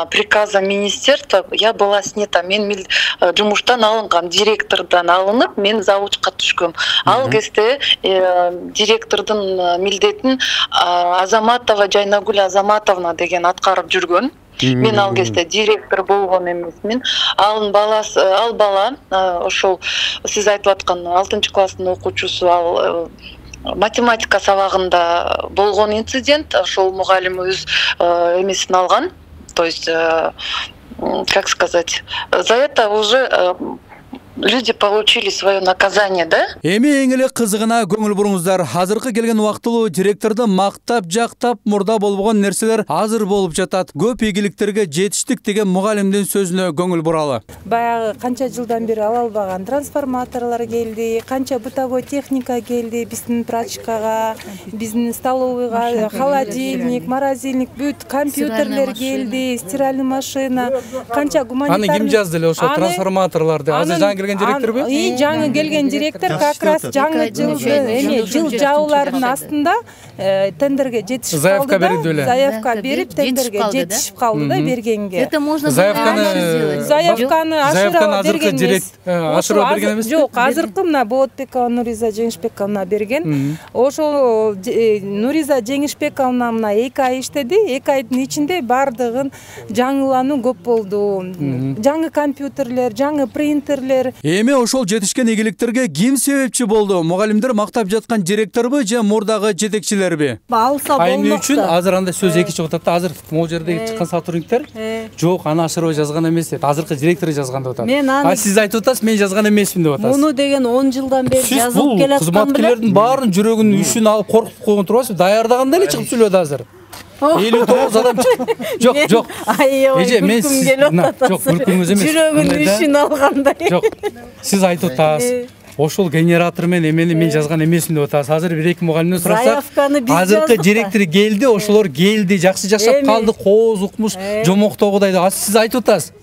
приказа министерства я была снята. Мен жумуштан алынгам, директордон алынып, мен заводчка түшкөм. Ал кезде директордун милдетин Азаматова Жайнагүл Азаматовна деген аткарып жүргөн. Мен ал кезде директор болгон эмесмин. Ал бала ошол сиз айтып аткан 6-класстын окуучусу, ал математика сабагында болгон инцидент, ошол мугалим өз эмесин алган. То есть, как сказать, за это уже люди получили свое наказание, да? Эми эң эле кызыгына көңүл буруңуздар. Азыркы келген убактылуу директорду мактап, жактап, мурда болбогон нерселер азыр болуп жатат. Көп ийгиликтерге жетиштик деген мугалимдин сөзүнө көңүл буралы. Баягы канча жылдан бери ала албаган трансформаторлор келди, канча бытовой техника келди биздин прачкага, биздин столовыйга, холодильник, морозильник, бүт компьютерлер келди, стиральный машина, канча гуманитарный. Аны ким жазды эле ошо трансформаторлорду? Азыр келген директорбу? Жаңы келген директор как раз жаңы жыл жабуулардын астында тендерге жетишип калды да, заявка берип тендерге жетишип калды да бергенге. Это можно заявканы ашыра берген эмес? Жок, азыркы мына Болотбекова Нуриза Жеңишбековна берген. Ошол Нуриза Жеңишбековна мына 2 ай иштеди, 2 айдын ичинде бардыгын жаңылануу көп болду. Жаңы компьютерлер, жаңы принтерлер. Эми ошол жетишкен ийгиликтерге ким себепчи болду? Мугалимдер мактап жаткан директорбу же мурдагы жетекчилерби? Алса болмокта. Эмне үчүн азыр анда сөз эки чыгып атат да. Азыр могу жердеги чыккан сотрудниктер жок, аны Ашырова жазган эмес дейт. Азыркы директор жазган деп атат. Сиз айтып атасыз, мен жазган эмесмин деп атасыз. Муну деген 10 жылдан бери жазылып келаткан. Кызматкерлердин баарын жүрөгүнүн үшүн алып коркутуп койгон турбайсызбы? Даярдаганда эле чыгып сүйлөдү азыр. 59 адам жок. Эже мен жок, мүлкүңүз эмес. Жүрөгүнүн үшүн алгандай. Жок. Сиз айтып атасыз. Ошол генератор мен эмени мен жазган эмесмин деп атасыз. Азыр бир-эки мугалимден сурасак, азыркы директор келди, ошолор келди, жакшы жашап калды, кооз укмуш, жомоктогудай деп. Сиз айтып атасыз.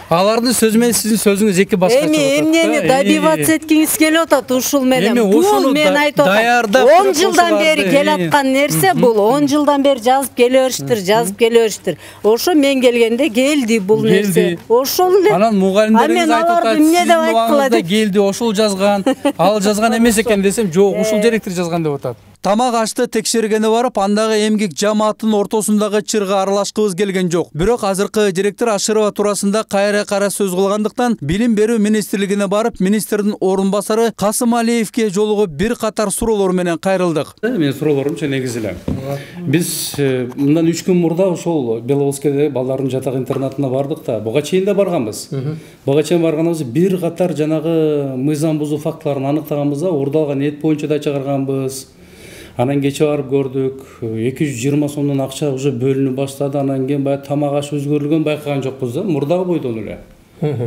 Алардын сөзү менен сиздин сөзүңүз эки башкача. Эмнени добиваться эткиңиз келип атат ушул менен? Бул мен айтып атам. 10 жылдан бери келаткан нерсе бул. 10 жылдан бери жазып келе бериштир. Ошо мен келгенде келди бул нерсе. Ошол эле. Анан мугалимдериңиз айтып атат, сиздин убагыңызда келди, ошол жазган. Ал жазган эмес экен десем, жок, ушул директор жазган деп атат. Тамак ашты текшергени барып, андагы эмгек жамааттын ортосундагы чырга аралашкыбыз келген жок. Бирок азыркы директор Ашырова туурасында кайра сөз кылгандыктан, Билим берүү министрлигине барып, министрдин орун басары Касым Алиевке жолугуп бир катар суроолор менен кайрылдык. Мен суроолорумча негизи эле. Биз мындан 3 күн мурда ошол Беловодскийде балдардын жатак интернатына бардык да, буга чейин да барганбыз. Буга чейин барганыбыз бир катар жанагы мыйзам бузуу фактыларын аныктаганбыз да, ордалган эт боюнча да чыгарганбыз. Анан кече барып көрдүк, 220 сомдон акча уже бөлүнүп баштады. Анан кийин баягы тамак аш өзгөрүлгөн байкаган жокпуз да, мурдагы бойдон эле.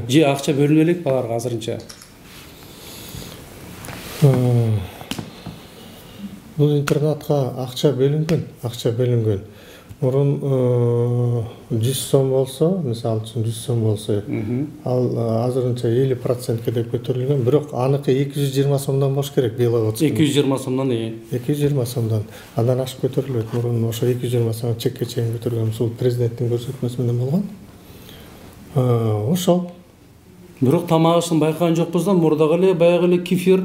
Же акча бөлүнө элек баларга азырынча. Бул интернатка акча бөлүнгөн. Мурун 100 сом болсо, мисалы үчүн 100 сом болсо, ал азырынча 50%ке деп көтөрүлгөн, бирок аныкы 220 сомдон болуш керек Беловодский. 220 сомдон 220 сомдон. Андан ашып көтөрүлөт. Мурун ошо 220 сом чекке чейин көтөргөн, ушул президенттин көрсөтмөсү менен болгон. Ошол. Бирок тамак ашын байкаган жокпуз да, мурдагы эле баягы эле кефир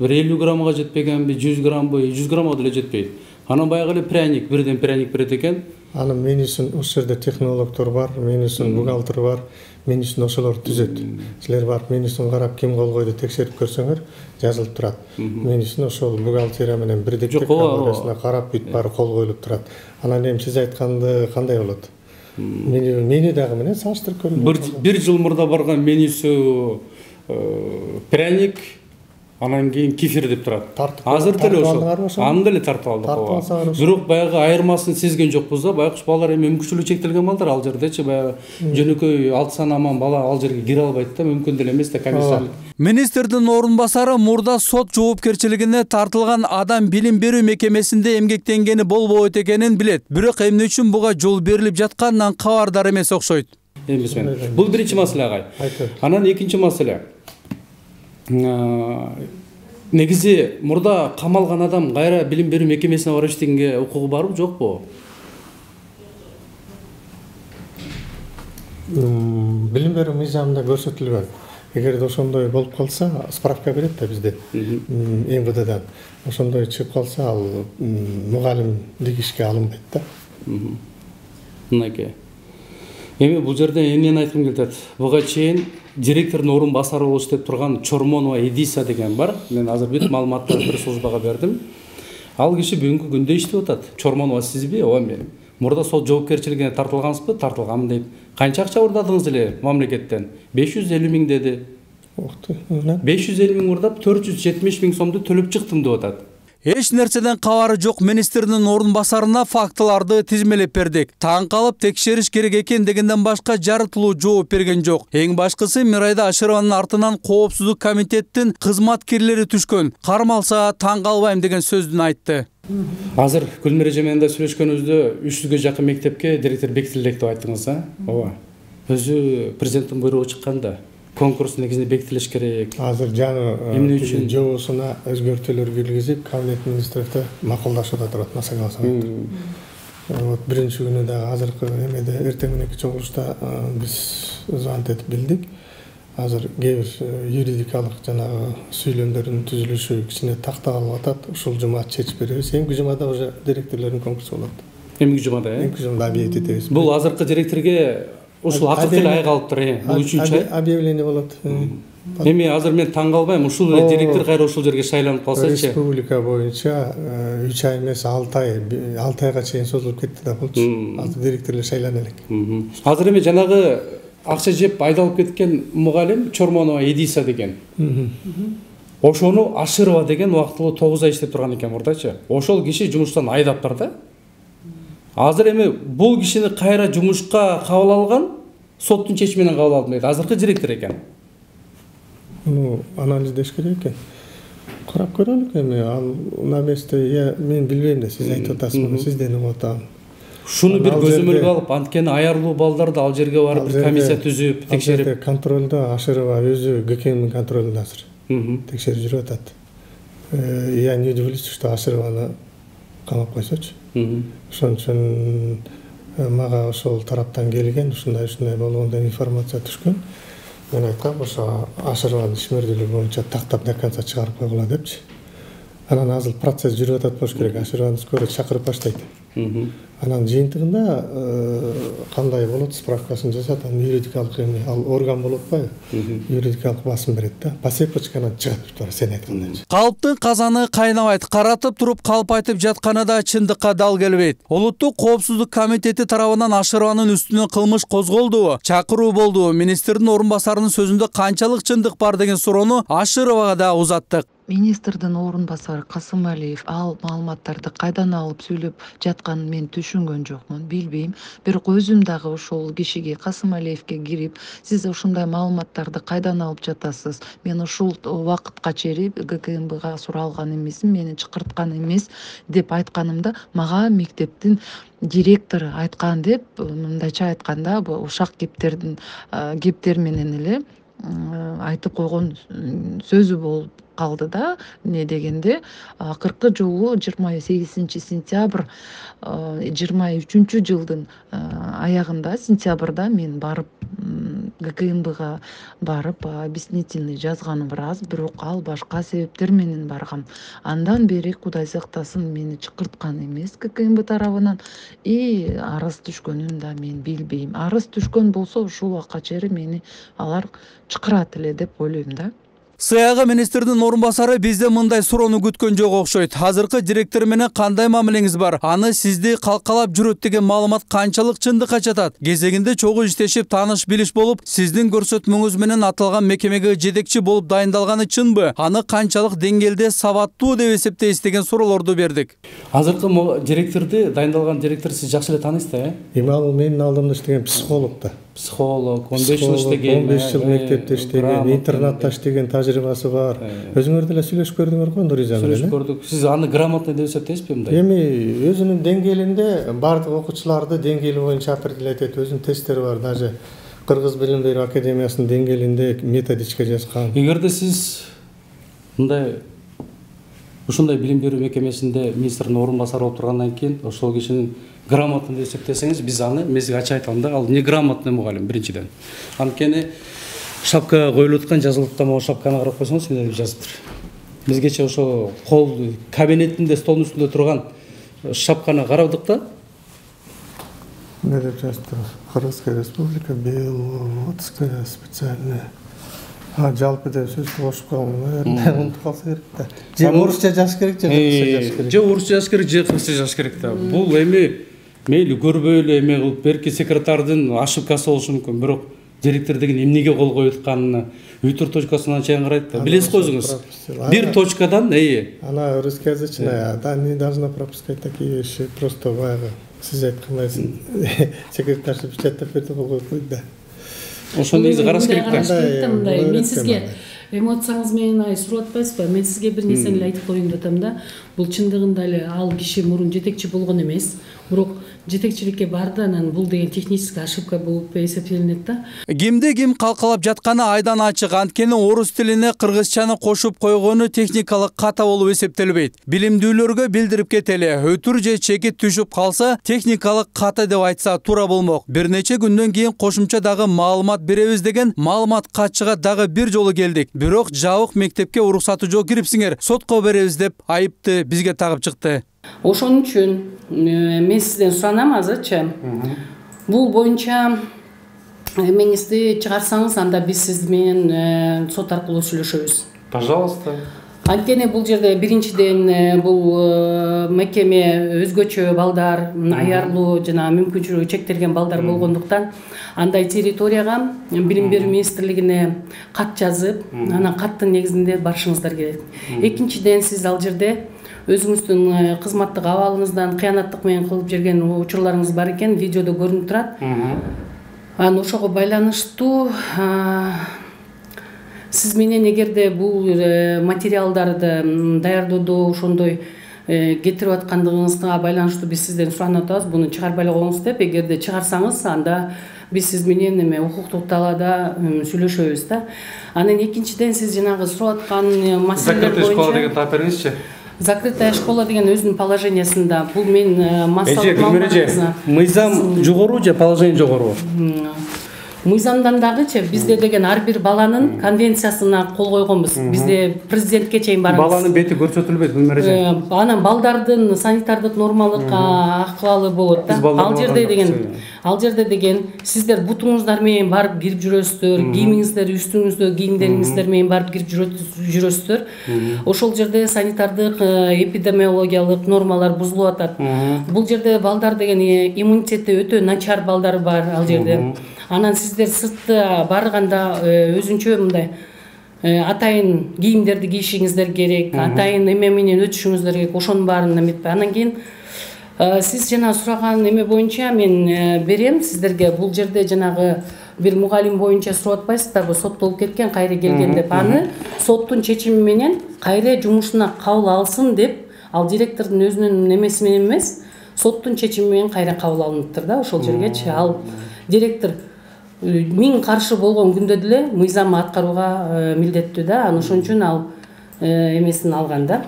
бир 50 граммга жетпегенби, 100 граммбы, 100 граммга деле жетпейт. Анан баягы эле пряник, бирден пряник берет экен. Анын менюсун ушул жерде технологдор бар, менюсун бухгалтер бар, менюсун ошолор түзөт. Силер барып менюсун карап, ким кол койду текшерип көрсөңөр, жазылып турат. Менюсун ошол бухгалтерия менен бирдиктеп карап бүт баары кол коюлуп турат. Анан эми сиз айтканды кандай болот? Меню дагы менен салыштырып көрүңүз. Бир жыл мурда барган менюсу пряник, Анан кийин кефир деп турат. Азыр деле ошол. Аны деле тартып алдык. Бирок баягы айырмасын сезген жокпуз да. Байкуш балдар эми мүмкүнчүлүгү чектелген балдар ал жердечи баягы жөнөкөй 6 санаман бала ал жерге кире албайт да, мүмкүн деле эмес да комиссар. Министрдин орун басары мурда сот жоопкерчилигине тартылган адам билим берүү мекемесинде эмгектенгени болбойт экенин билет. Бирок эмне үчүн буга жол берилип жатканынан кабардар эмес окшойт. Бул биринчи маселе агай. Анан экинчи маселе. Негизи мурда камалган адам кайра билим берүү мекемесине барып иштегенге укугу барбы, жокпу? Билим берүү мыйзамында көрсөтүлгөн. Эгерде ошондой болуп калса, справка берет да бизде МВДдан. Ошондой чыгып калса, ал мугалимдик ишке алынбайт да. Мынакей. Эми бул жерде эмнени айткым келет? Буга чейин директордун орун басары болуп иштеп турган Чормонова Эдиса деген бар. Мен азыр бүт маалыматтарды бир службага бердим. Ал киши бүгүнкү күндө иштеп атат. Чормонова сизби? Ооба мен. Мурда сот жоопкерчилигине тартылгансызбы? Тартылганмын дейт. Канча акча урдадыңыз эле мамлекеттен? 550 миң деди. 550 миң урдап 470 миң сомду төлөп чыктым деп атат. Эч нерседен кабары жок министрдин орун басарына фактыларды тизмелеп бердик. Таң калып текшериш керек экен дегенден башка жарытылуу жооп берген жок. Эң башкысы Мирайда Ашырованын артынан коопсуздук комитеттин кызматкерлери түшкөн. Кармалса таң калбайм деген сөздүн айтты. Азыр Гүлмира Жаманында сүйлөшкөнүбүздө 300ге жакын мектепке директор бекитилет деп айттыңыз, Ооба. Өзү президенттин буйругу чыкканда конкурс негизинде бекитилиш керек. Азыр жаңы жобосуна өзгөртүүлөр киргизип, кабинет министрликте макулдашууда турат Масагал. Вот биринчи күнү дагы азыркы эмеде эртең мененки чогулушта биз звонок этип билдик. Азыр кээ бир юридикалык жанагы сүйлөмдөрдүн түзүлүшү кичине такталып атат. Ушул жума чечип беребиз. Эмки жумада уже директорлордун конкурсу болот. Эмки жумада, Эмки жумада объявить этебиз. Бул азыркы директорге ушул акыркы эле ай калыптыр, бул 3-үчү ай. Объявление болот. Эми азыр мен таң калбайм, ушул эле директор кайра ушул жерге шайланып калсачы. Республика боюнча 3 ай эмес 6 ай, 6 айга чейин созулуп кетти да болчу. Азыр директорлор шайлана элек. Азыр эми жанагы акча жеп айдалып кеткен мугалим Чормонова Эдиса деген. Ошону Ашырова деген убактылуу 9 ай иштеп турган экен мурдачы. Ошол киши жумуштан айдаптыр да. Азыр эми бул кишини кайра жумушка кабыл алган соттун чечими менен кабыл алынбайт. Азыркы директор экен. Анализдеш керек экен. Карап көрөлүк эми ал наместе мен билбейм да, сиз айтып атасызбы, сизден угуп атам. Шуну бир көзөмөлгө алып, анткени аярлуу балдарды ал жерге барып бир комиссия түзүп, текшерип. Контролдо Ашырова өзү ГКМдин контролунда азыр. Текшерип жүрүп атат. Я не удивлюсь, что Ашырованы камап койсочу. Ошон үчүн мага ошол тараптан келген, ушундай болгон деп информация түшкөн. Мен айткам, ошо Ашырованын ишмердүүлүгү боюнча тактап до конца чыгарып койгула депчи. Анан азыр процесс жүрүп атат болуш керек. Ашырованы скоро чакырып баштайт. Анан жыйынтыгында кандай болот, справкасын жасат, анан юридикалык эми ал орган болуп атпайбы? Юридикалык басым берет да. По цепочкадан чыгат тура сен айткандай. Калптын казаны кайнабайт, каратып туруп калп айтып жатканы да чындыкка дал келбейт. Улуттук коопсуздук комитети тарабынан Ашырованын үстүнө кылмыш козголдубу, чакыруу болдубу, министрдин орун басарынын сөзүндө канчалык чындык бар деген суроону Ашыровага да узаттык. Министрдин орун басары Касымалиев ал маалыматтарды кайдан алып сүйлөп жатканын мен түшүнгөн жокмун, билбейм. Бирок өзүм дагы ошол кишиге Касымалиевке кирип, сиз ушундай маалыматтарды кайдан алып жатасыз? Мен ушул убакытка чейин ГКМБга суралган эмесмин, мени чакырткан эмес деп айтканымда, мага мектептин директору айткан деп, мындайча айтканда, бул ушак кептер менен эле айтып койгон сөзү болуп калды да. Не дегенде акыркы жолу 28 сентябрь 23 жылдын аягында, сентябрда мен барып ГКМБга барып объяснительный жазганым раз, бирок ал башка себептер менен баргам. Андан бери Кудай сактасын, мени чакырткан эмес ГКМБ тарабынан, арыз түшкөнүн да мен билбейм. Арыз түшкөн болсо ушул убакка чейин мени алар чакырат эле деп ойлойм да. Сыягы министрдин орун басары бизде мындай суроону күткөн жок окшойт. Азыркы директор менен кандай мамилеңиз бар? Аны сизди калкалап жүрөт деген маалымат канчалык чындыкка жатат? Кезегинде чогуу иштешип, тааныш билиш болуп, сиздин көрсөтмөңүз менен аталган мекемеге жетекчи болуп дайындалганы чынбы? Аны канчалык деңгээлде сабаттуу деп эсептейсиз деген суроолорду бердик. Азыркы директорду, дайындалган директор сиз жакшы эле тааныйсыз да, Эми ал менин алдымда иштеген психолог да. Психолог, 15 жыл иштеген, 15 жыл мектепте иштеген, интернатта иштеген тажрыйбасы бар. Өзүңөр деле сүйлөшүп көрдүңөр го Нуриза менен. Сүйлөшүп көрдүк. Сиз аны грамотный деп эсептейсизби мындай? Эми өзүнүн деңгээлинде бардык окуучуларды деңгээли боюнча определять этет. Өзүнүн тесттери бар, даже Кыргыз билим берүү академиясынын деңгээлинде методичка жазган. Эгерде сиз мындай ушундай билим берүү мекемесинде министрдин орун басары болуп тургандан кийин ошол кишинин грамотный деп эсептесеңиз, биз аны мен сизге ачык айтам да, ал неграмотный мугалим биринчиден. Анткени шапка коюлуп аткан, жазылып аткан могу шапканы карап койсоңуз эмне деп жазыптыр. Бизгече ошо кол кабинетинде столдун үстүндө турган шапканы карадык да. Эмне деп жазыптыр? Кыргызская республика, Беловодская специальная. Жалпы деп сөздү кошуп койгон. Унутуп калса керек да. Же орусча жазыш керек, же кыргызча жазыш керек. Же орусча жазыш керек, же кыргызча жазыш керек да. Бул эми мейли көрбөй эле эме кылып, берки секретардын ошибкасы болушу мүмкүн, бирок директор деген эмнеге кол коюп атканына үтүр точкасынан чейин карайт да. Билесиз го өзүңүз. Бир точкадан Она русскоязычная, да, не должна пропускать такие вещи, просто баягы сиз айткандай секретарша печаттап берди, кол коюп койду да. Ошону негизи караш керек да. Мен сизге эмоцияңыз менен сурап атпайсызбы? Мен сизге бир нерсени айтып коеюн деп атам да. Бул чындыгында эле ал киши мурун жетекчи болгон эмес, бирок жетекчиликке барды, анан бул деген технический ошибка болуп эсептелинет да. Кимде ким калкалап жатканы айдан ачык, анткени орус тилине кыргызчаны кошуп койгону техникалык ката болуп эсептелбейт. Билимдүүлөргө билдирип кетели, өтүр же чекит түшүп калса, техникалык ката деп айтса туура болмок. Бир нече күндөн кийин кошумча дагы маалымат беребиз деген маалымат катчыга дагы бир жолу келдик. Бирок жабык мектепке уруксаты жок кирипсиңер, сотко беребиз деп айыпты бизге тагып чыкты. Ошон үчүн мен сизден суранам азырчы. Бул боюнча эмеңизди чыгарсаңыз, анда биз сиз менен сот аркылуу сүйлөшөбүз. Пожалуйста. Анткени бул жерде биринчиден бул мекеме өзгөчө балдар, аярлуу жана мүмкүнчүлүгү чектелген балдар болгондуктан андай территорияга билим берүү министрлигине кат жазып, анан каттын негизинде барышыңыздар керек. Экинчиден, сиз ал жерде өзүңүздүн кызматтык абалыңыздан кыянаттык менен кылып жүрген учурларыңыз бар экен, видеодо көрүнүп турат. Анан ошого байланыштуу сиз менен эгерде бул материалдарды даярдоодо ошондой кетирип аткандыгыңызга байланыштуу биз сизден суранып атабыз, буну чыгарбай эле коюңуз деп. Эгерде чыгарсаңыз, анда биз сиз менен эме укуктук талаада сүйлөшөбүз да. Анан экинчиден, сиз жанагы сурап аткан маселелер боюнча закрытая школа деген таап бериңизчи. Закрытая школа деген өзүнүн положениясында. Бул мен массалык маалыматыңызга. Мыйзам жогору же положение жогору? Мыйзамдан дагычы бизде деген ар бир баланын конвенциясына кол койгонбуз. Бизде президентке чейин барабыз. Баланын бети көрсөтүлбөйт бул мереже. Анан балдардын санитардык нормалык акыбалы болот да. Ал жерде деген сиздер бутуңуздар менен барып кирип жүрөсүздөр, кийимиңиздер, үстүңүздө кийимдериңиздер менен барып кирип жүрөсүздөр. Ошол жерде санитардык, эпидемиологиялык нормалар бузулуп атат. Бул жерде балдар деген иммунитети өтө начар балдар бар ал жерде. Анан сиздер сыртта барганда өзүнчө мындай атайын кийимдерди кийишиңиздер керек, атайын эме менен өтүшүңүздөр керек. Ошонун баарын эметпей. Анан кийин сиз жана сураган эме боюнча мен берем сиздерге. Бул жерде жанагы бир мугалим боюнча сурап атпайсыздарбы, соттолуп кеткен, кайра келген деп. Аны соттун чечими менен кайра жумушуна кабыл алсын деп, ал директордун өзүнүн эмеси менен эмес, соттун чечими менен кайра кабыл алыныптыр да. Ошол жергечи ал директор миң каршы болгон күндө деле мыйзамды аткарууга милдеттүү да. Анан ошон үчүн ал эмесин алган да.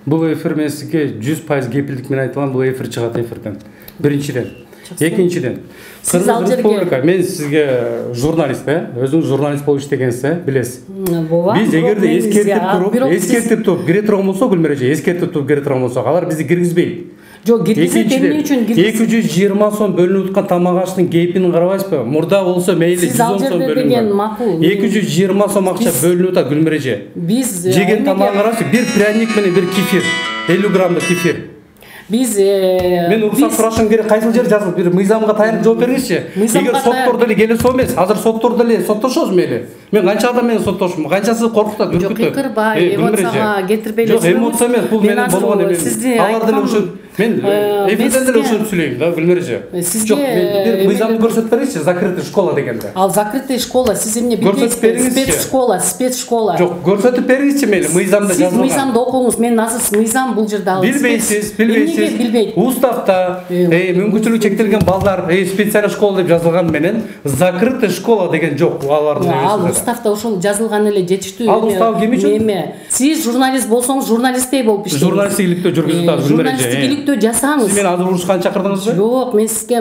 Бул эфир мен сизге 100% кепилдик менен айтылган, бул эфир чыгат эфирден. Биринчиден. Экинчиден. Кыргыз Республика, мен сизге журналист, өзүңүз журналист болуп иштегенсиз, билесиз. Биз эгерде эскертип туруп кире турган болсок, Гүлмиреже, эскертип туруп кире турган болсок, алар бизди киргизбейт. Жок, киргизет эмне үчүн киргизет? 220 сом бөлүнүп аткан тамак аштын кейпин карабайсызбы? Мурда болсо мейли 110 сом бөлүнгөн. 220 сом акча бөлүнүп атат Гүлмир эже. Биз жеген тамагын карачы, бир пряник менен бир кефир, 50 граммдык кефир. Биз мен уруксат сурашым керек, кайсыл жер жазылып, бир мыйзамга таянып жооп бериңизчи. Эгер соттор деле келсе эмес, азыр соттор деле соттошобуз мейли. Мен канча адам менен соттошум, канчасы коркутат, үркүтөт. Жок, кырбай, эмоцияга кетирбей эле. Жок, эмоция эмес, бул менин болгон эме. Алар деле ушул мен эфирден деле ушинтип сүйлөйм да, Гүлмир эже. Жок, бир мыйзамды көрсөтүп бериңизчи, закрытый школа дегенде. Ал закрытый школа, сиз эмне билбейсизби? Спецшкола. Жок, көрсөтүп бериңизчи мейли, мыйзамда жазылган. Сиз мыйзамды окуңуз, мен азыр мыйзам бул жерде ал. Билбейсиз. Уставта мүмкүнчүлүгү чектелген балдар специальный школа деп жазылган менен закрытый школа деген жок алардын. Ал уставта ошол жазылган эле жетиштүү. Ал устав ким үчүн? Сиз журналист болсоңуз, журналисттей болуп иштеңиз. Журналисттиктөө жүргүзүп атат Гүлмир эже. Журналисттиктөө жасаңыз. Сиз мени азыр урушканга чакырдыңызбы? Жок, мен сизге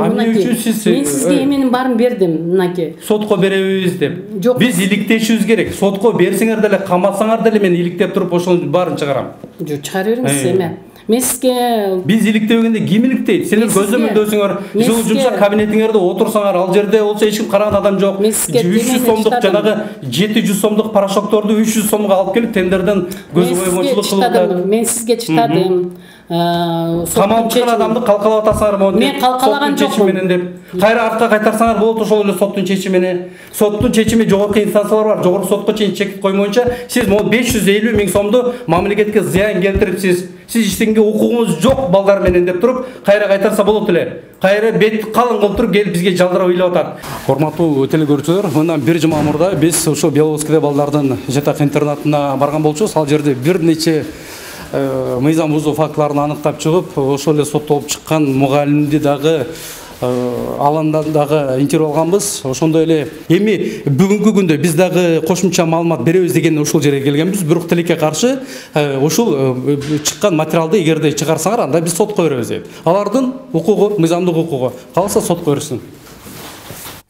мынакей. Мен сизге эменин баарын бердим, мынакей. Сотко беребиз деп. Биз иликтешибиз керек. Сотко берсеңер деле, камасаңар деле мен иликтеп туруп ошонун баарын чыгарам. Жок, чыгара бериңиз эме. Мен сизге биз иликтебегенде ким иликтейт? Силер көзөмөлдөсүңөр, ушул жумшак кабинетиңерде отурсаңар, ал жерде болсо эч ким караган адам жок. 300 сомдук жанагы 700 сомдук порошокторду 300 сомго алып келип тендерден көзбоймочулук кылып. Мен сизге чыктадым. Камалып чыккан адамды калкалап атасыңар монтип. Мен калкалаган жокмун деп. Кайра артка кайтарсаңар болот, ошол эле соттун чечими менен. Соттун чечими жогорку инстанциялар бар. Жогорку сотко чейин чекит коймоюнча сиз могу 550 миң сомду мамлекетке зыян келтирипсиз. Сиз иштегенге укугуңуз жок балдар менен деп туруп, кайра кайтарса болот эле. Кайра бет калың кылып туруп келип бизге жалдырап ыйлап атат. Урматтуу телекөрүүчүлөр, мындан бир жума мурда биз ошо Беловодскийде балдардын жатак интернатына барган болчубуз. Ал жерде бир нече мыйзам бузуу фактыларын аныктап чыгып, ошол эле соттолуп чыккан мугалимди дагы аландан дагы интервью алганбыз. Ошондой эле эми бүгүнкү күндө биз дагы кошумча маалымат беребиз деген ушул жерге келгенбиз. Бирок тилекке каршы ушул чыккан материалды эгерде чыгарсаңар, анда биз сотко беребиз дейт. Алардын укугу, мыйзамдык укугу. Калса сотко берсин.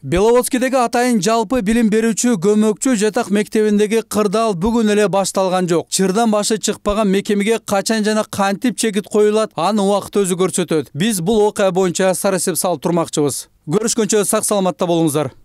Беловодскийдеги атайын жалпы билим берүүчү көмөкчү жатак мектебиндеги кырдаал бүгүн эле башталган жок. Чырдан башы чыкпаган мекемеге качан жана кантип чекит коюлат, аны убакыт өзү көрсөтөт. Биз бул окуя боюнча сарасеп салып турмакчыбыз. Көрүшкөнчө сак саламатта болуңуздар.